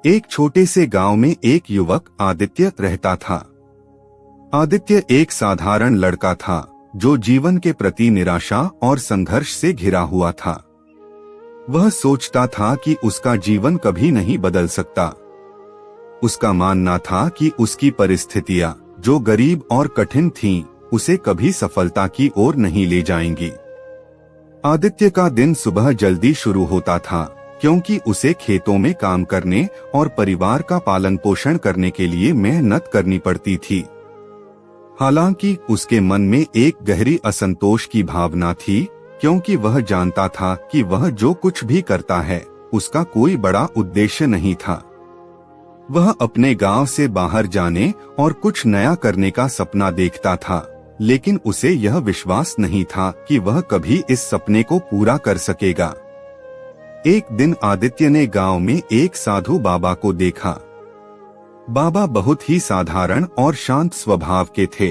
एक छोटे से गांव में एक युवक आदित्य रहता था। आदित्य एक साधारण लड़का था जो जीवन के प्रति निराशा और संघर्ष से घिरा हुआ था। वह सोचता था कि उसका जीवन कभी नहीं बदल सकता। उसका मानना था कि उसकी परिस्थितियां, जो गरीब और कठिन थीं, उसे कभी सफलता की ओर नहीं ले जाएंगी। आदित्य का दिन सुबह जल्दी शुरू होता था, क्योंकि उसे खेतों में काम करने और परिवार का पालन पोषण करने के लिए मेहनत करनी पड़ती थी। हालांकि उसके मन में एक गहरी असंतोष की भावना थी, क्योंकि वह जानता था कि वह जो कुछ भी करता है उसका कोई बड़ा उद्देश्य नहीं था। वह अपने गांव से बाहर जाने और कुछ नया करने का सपना देखता था, लेकिन उसे यह विश्वास नहीं था कि वह कभी इस सपने को पूरा कर सकेगा। एक दिन आदित्य ने गांव में एक साधु बाबा को देखा। बाबा बहुत ही साधारण और शांत स्वभाव के थे।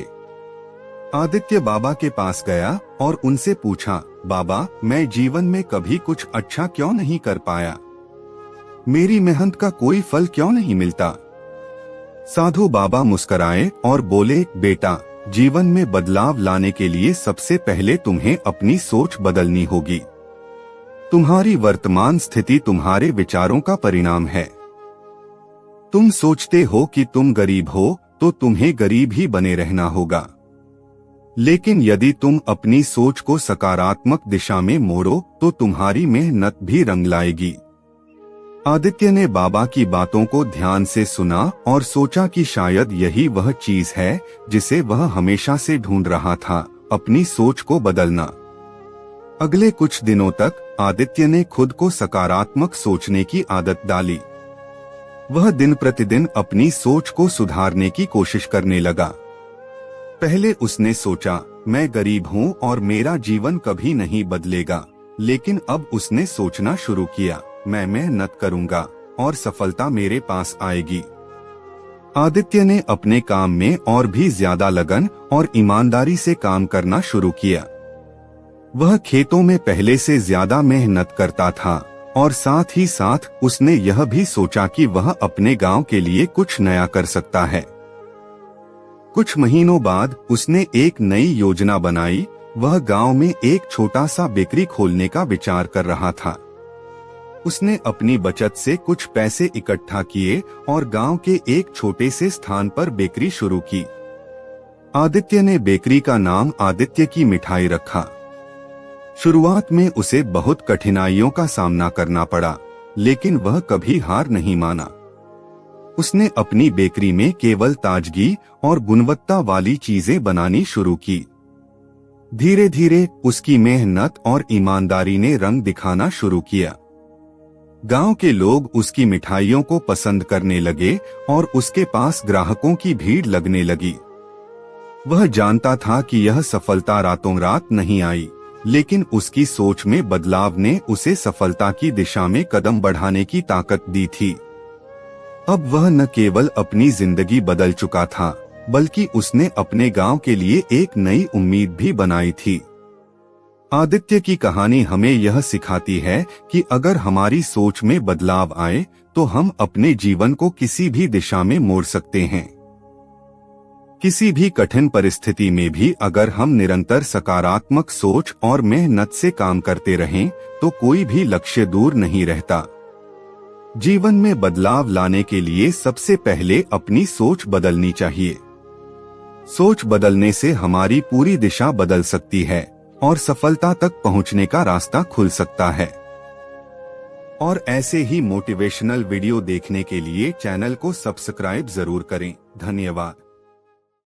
आदित्य बाबा के पास गया और उनसे पूछा, बाबा, मैं जीवन में कभी कुछ अच्छा क्यों नहीं कर पाया? मेरी मेहनत का कोई फल क्यों नहीं मिलता? साधु बाबा मुस्कुराए और बोले, बेटा, जीवन में बदलाव लाने के लिए सबसे पहले तुम्हें अपनी सोच बदलनी होगी। तुम्हारी वर्तमान स्थिति तुम्हारे विचारों का परिणाम है। तुम सोचते हो कि तुम गरीब हो तो तुम्हें गरीब ही बने रहना होगा, लेकिन यदि तुम अपनी सोच को सकारात्मक दिशा में मोड़ो तो तुम्हारी मेहनत भी रंग लाएगी। आदित्य ने बाबा की बातों को ध्यान से सुना और सोचा कि शायद यही वह चीज है जिसे वह हमेशा से ढूंढ रहा था, अपनी सोच को बदलना। अगले कुछ दिनों तक आदित्य ने खुद को सकारात्मक सोचने की आदत डाली। वह दिन प्रतिदिन अपनी सोच को सुधारने की कोशिश करने लगा। पहले उसने सोचा, मैं गरीब हूँ और मेरा जीवन कभी नहीं बदलेगा, लेकिन अब उसने सोचना शुरू किया, मैं मेहनत करूँगा और सफलता मेरे पास आएगी। आदित्य ने अपने काम में और भी ज्यादा लगन और ईमानदारी से काम करना शुरू किया। वह खेतों में पहले से ज्यादा मेहनत करता था और साथ ही साथ उसने यह भी सोचा कि वह अपने गांव के लिए कुछ नया कर सकता है। कुछ महीनों बाद उसने एक नई योजना बनाई। वह गांव में एक छोटा सा बेकरी खोलने का विचार कर रहा था। उसने अपनी बचत से कुछ पैसे इकट्ठा किए और गांव के एक छोटे से स्थान पर बेकरी शुरू की। आदित्य ने बेकरी का नाम आदित्य की मिठाई रखा। शुरुआत में उसे बहुत कठिनाइयों का सामना करना पड़ा, लेकिन वह कभी हार नहीं माना। उसने अपनी बेकरी में केवल ताजगी और गुणवत्ता वाली चीजें बनानी शुरू की। धीरे धीरे उसकी मेहनत और ईमानदारी ने रंग दिखाना शुरू किया। गांव के लोग उसकी मिठाइयों को पसंद करने लगे और उसके पास ग्राहकों की भीड़ लगने लगी। वह जानता था कि यह सफलता रातों रात नहीं आई, लेकिन उसकी सोच में बदलाव ने उसे सफलता की दिशा में कदम बढ़ाने की ताकत दी थी। अब वह न केवल अपनी जिंदगी बदल चुका था, बल्कि उसने अपने गांव के लिए एक नई उम्मीद भी बनाई थी। आदित्य की कहानी हमें यह सिखाती है कि अगर हमारी सोच में बदलाव आए तो हम अपने जीवन को किसी भी दिशा में मोड़ सकते हैं। किसी भी कठिन परिस्थिति में भी अगर हम निरंतर सकारात्मक सोच और मेहनत से काम करते रहें तो कोई भी लक्ष्य दूर नहीं रहता। जीवन में बदलाव लाने के लिए सबसे पहले अपनी सोच बदलनी चाहिए। सोच बदलने से हमारी पूरी दिशा बदल सकती है और सफलता तक पहुंचने का रास्ता खुल सकता है। और ऐसे ही मोटिवेशनल वीडियो देखने के लिए चैनल को सब्सक्राइब जरूर करें। धन्यवाद।